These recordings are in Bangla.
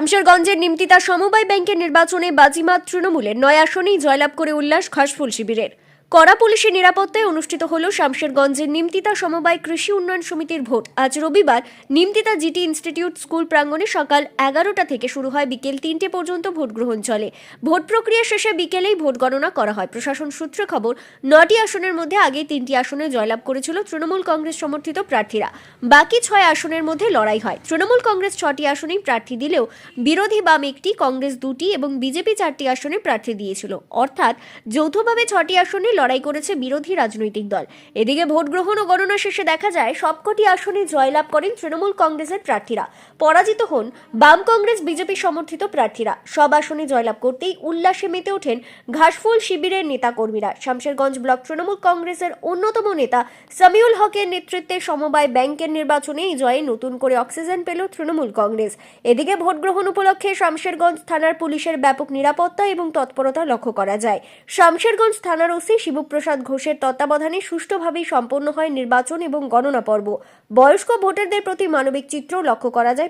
শামশেরগঞ্জের নিমতিতা সমবায় ব্যাংকের নির্বাচনে বাজিমাত তৃণমূলের ৯ আসনেই জয়লাভ করে উল্লাস ঘাসফুল শিবিরের। কড়া পুলিশের নিরাপত্তায় অনুষ্ঠিত হল শামশেরগঞ্জের নিমতিতা সমবায় কৃষি উন্নয়ন সমিতির ভোট। আজ রবিবার নিমতিতা জিটি ইনস্টিটিউট স্কুল প্রাঙ্গণে সকাল 11টা থেকে শুরু হয়, বিকেল 3টে পর্যন্ত ভোট গ্রহণ চলে। ভোট প্রক্রিয়া শেষে বিকেলেই ভোট গণনা করা হয়। প্রশাসন সূত্রে খবর, 9টি আসনের মধ্যে আগে 3টি আসনে জয়লাভ করেছিল তৃণমূল কংগ্রেস সমর্থিত প্রার্থীরা। বাকি 6 আসনের মধ্যে লড়াই হয়। তৃণমূল কংগ্রেস 6টি আসনেই প্রার্থী দিলেও বিরোধী বাম 1টি, কংগ্রেস 2টি এবং বিজেপি 4টি আসনে প্রার্থী দিয়েছিল। অর্থাৎ যৌথভাবে 6টি আসনে লড়াই করেছে বিরোধী রাজনৈতিক দল। এদিকে ভোট গ্রহণ ও গণনা শেষে দেখা যায় সবকটি আসনে জয়লাভ করেন তৃণমূল কংগ্রেসের প্রার্থীরা। পরাজিত হন বাম, কংগ্রেস, বিজেপি সমর্থিত প্রার্থীরা। সব আসনে জয়লাভ করতেই উল্লাসে মেতে ওঠেন ঘাসফুল শিবিরের নেতাকর্মীরা। শামশেরগঞ্জ ব্লক তৃণমূল কংগ্রেসের অন্যতম নেতা সামিউল হকের নেতৃত্বে সমবায় ব্যাংকের নির্বাচনে এই জয়ে নতুন করে অক্সিজেন পেল তৃণমূল কংগ্রেস। এদিকে ভোট গ্রহণ উপলক্ষে শামশেরগঞ্জ থানার পুলিশের ব্যাপক নিরাপত্তা এবং তৎপরতা লক্ষ্য করা যায়। শামশেরগঞ্জ থানার ওসি শিবপ্রসাদ ঘোষের তত্ত্বাবধানে সুষ্ঠুভাবেই সম্পন্ন হয় নির্বাচন এবং গণনা পর্ব। বয়স্ক ভোটারদের প্রতি মানবিক চিত্র লক্ষ্য করা যায়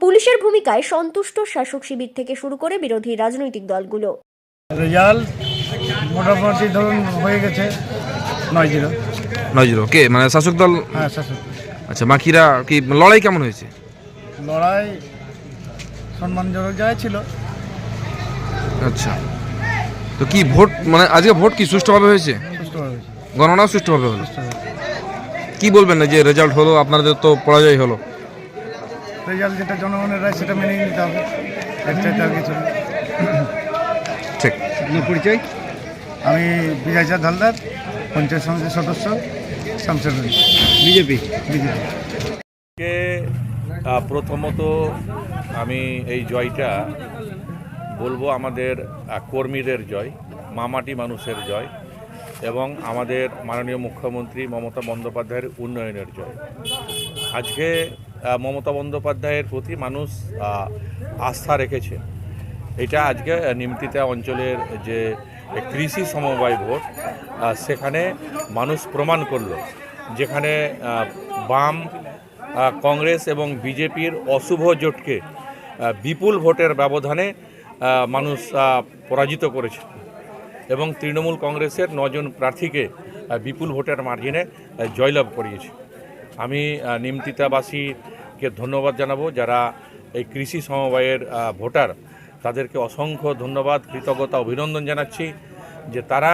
পুলিশের ভূমিকায় সন্তুষ্ট শাসক শিবির থেকে শুরু করে বিরোধী রাজনৈতিক দলগুলো। রেজাল্ট মোটামুটি ধরুন হয়ে গেছে 9-0। 9-0 কে মানে শাসক দল? হ্যাঁ, শাসক। আচ্ছা, বাকিরা কি লড়াই কেমন হয়েছে? লড়াই সম্মানজনক জায়গায় ছিল। আচ্ছা, তো কি ভোট মানে আজকে ভোট কি সুষ্ঠুভাবে হয়েছে? সুষ্ঠুভাবে হয়েছে। গণনাও সুষ্ঠুভাবে হলো। সুষ্ঠুভাবে। কি বলবেন না যে রেজাল্ট হলো, আপনাদের তো পরাজয় হলো? রেজাল্ট যেটা জনগণের রায় সেটা মেনে নিতে হবে, এর চাইতে আর কিছু না। ঠিক। আপনার পরিচয়? আমি বিজয় চাঁদ হালদার, পঞ্চায়েত সমিতির সদস্য, শামশেরগঞ্জ, বিজেপি। প্রথমত আমি এই জয়টা বলবো আমাদের কর্মীদের জয়, মামাটি মানুষের জয় এবং আমাদের মাননীয় মুখ্যমন্ত্রী মমতা বন্দ্যোপাধ্যায়ের উন্নয়নের জয়। আজকে মমতা বন্দ্যোপাধ্যায়ের প্রতি মানুষ আস্থা রেখেছে। এটা আজকে নিমতিতা অঞ্চলের যে কৃষি সমবায় ভোট, সেখানে মানুষ প্রমাণ করলো, যেখানে বাম, কংগ্রেস এবং বিজেপির অশুভ জোটকে বিপুল ভোটের ব্যবধানে মানুষ পরাজিত করেছে এবং তৃণমূল কংগ্রেসের 9 জন প্রার্থীকে বিপুল ভোটের মার্জিনে জয়লাভ করিয়েছে। আমি নিমতিতাবাসীকে ধন্যবাদ জানাবো, যারা এই কৃষি সমবায়ের ভোটার, তাদেরকে অসংখ্য ধন্যবাদ, কৃতজ্ঞতা, অভিনন্দন জানাচ্ছি যে তারা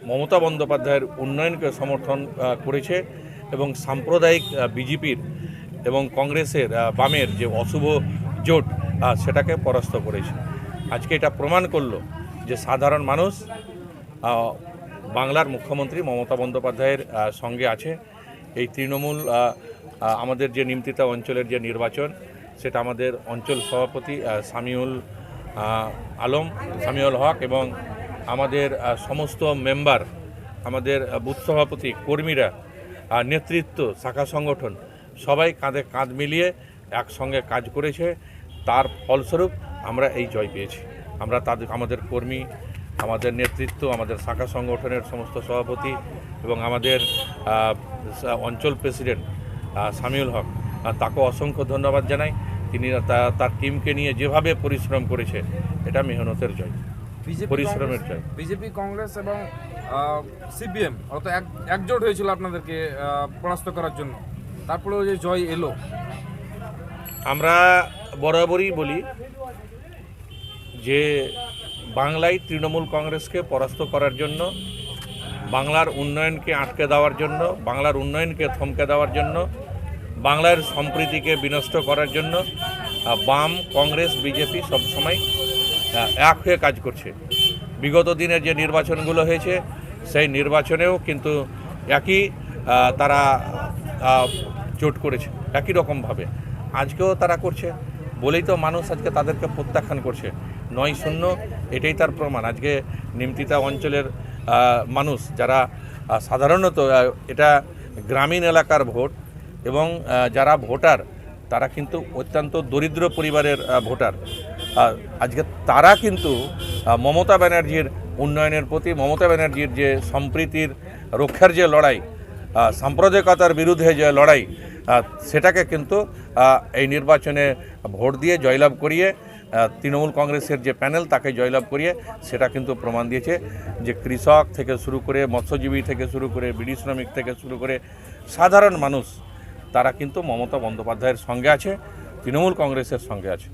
মমতা বন্দ্যোপাধ্যায়ের উন্নয়নকে সমর্থন করেছে এবং সাম্প্রদায়িক বিজেপির এবং কংগ্রেসের বামের যে অশুভ জোট সেটাকে পরাস্ত করেছে। আজকে এটা প্রমাণ করলো যে সাধারণ মানুষ বাংলার মুখ্যমন্ত্রী মমতা বন্দ্যোপাধ্যায়ের সঙ্গে আছে। এই তৃণমূল আমাদের যে নিমতিতা অঞ্চলের যে নির্বাচন, সেটা আমাদের অঞ্চল সভাপতি সামিউল হক এবং আমাদের সমস্ত মেম্বার, আমাদের বুথ সভাপতি, কর্মীরা, নেতৃত্ব, শাখা সংগঠন সবাই কাঁধে কাঁধ মিলিয়ে একসঙ্গে কাজ করেছে। তার ফলস্বরূপ আমরা এই জয় পেয়েছি। আমরা আমাদের কর্মী, আমাদের নেতৃত্ব, আমাদের শাখা সংগঠনের সমস্ত সভাপতি এবং আমাদের অঞ্চল প্রেসিডেন্ট সামিউল হক, তাকে অসংখ্য ধন্যবাদ জানাই। তিনি তার টিমকে নিয়ে যেভাবে পরিশ্রম করেছে, এটা মেহনতের জয়, পরিশ্রমের জয়। বিজেপি, কংগ্রেস এবং সিপিএম অত একজোট হয়েছিল আপনাদেরকে পরাস্ত করার জন্য, তারপরেও যে জয় এলো। আমরা বরাবরই বলি যে বাংলায় তৃণমূল কংগ্রেসকে পরাস্ত করার জন্য, বাংলার উন্নয়নকে আটকে দেওয়ার জন্য, বাংলার উন্নয়নকে থমকে দেওয়ার জন্য, বাংলার সম্প্রীতিকে বিনষ্ট করার জন্য বাম, কংগ্রেস, বিজেপি সবসময় এক হয়ে কাজ করছে। বিগত দিনের যে নির্বাচনগুলো হয়েছে, সেই নির্বাচনেও কিন্তু একই তারা জোট করেছে, একই রকমভাবে আজকেও তারা করছে বলেই তো মানুষ আজকে তাদেরকে প্রত্যাখ্যান করছে। 9-0 এটাই তার প্রমাণ। আজকে নিমতিতা অঞ্চলের মানুষ, যারা সাধারণত এটা গ্রামীণ এলাকার ভোট এবং যারা ভোটার, তারা কিন্তু অত্যন্ত দরিদ্র পরিবারের ভোটার। আজকে তারা কিন্তু মমতা ব্যানার্জির উন্নয়নের প্রতি, মমতা ব্যানার্জির যে সম্প্রীতির রক্ষার যে লড়াই, সাম্প্রদায়িকতার বিরুদ্ধে যে লড়াই, সেটাকে কিন্তু এই নির্বাচনে ভোট দিয়ে জয়লাভ করিয়ে তৃণমূল কংগ্রেসের যে প্যানেল তাকে জয়লাভ করিয়ে সেটা কিন্তু প্রমাণ দিয়েছে যে কৃষক থেকে শুরু করে মৎস্যজীবী থেকে শুরু করে বিড়ি শ্রমিক থেকে শুরু করে সাধারণ মানুষ তারা কিন্তু মমতা বন্দ্যোপাধ্যায়ের সঙ্গে আছে, তৃণমূল কংগ্রেসের সঙ্গে আছে।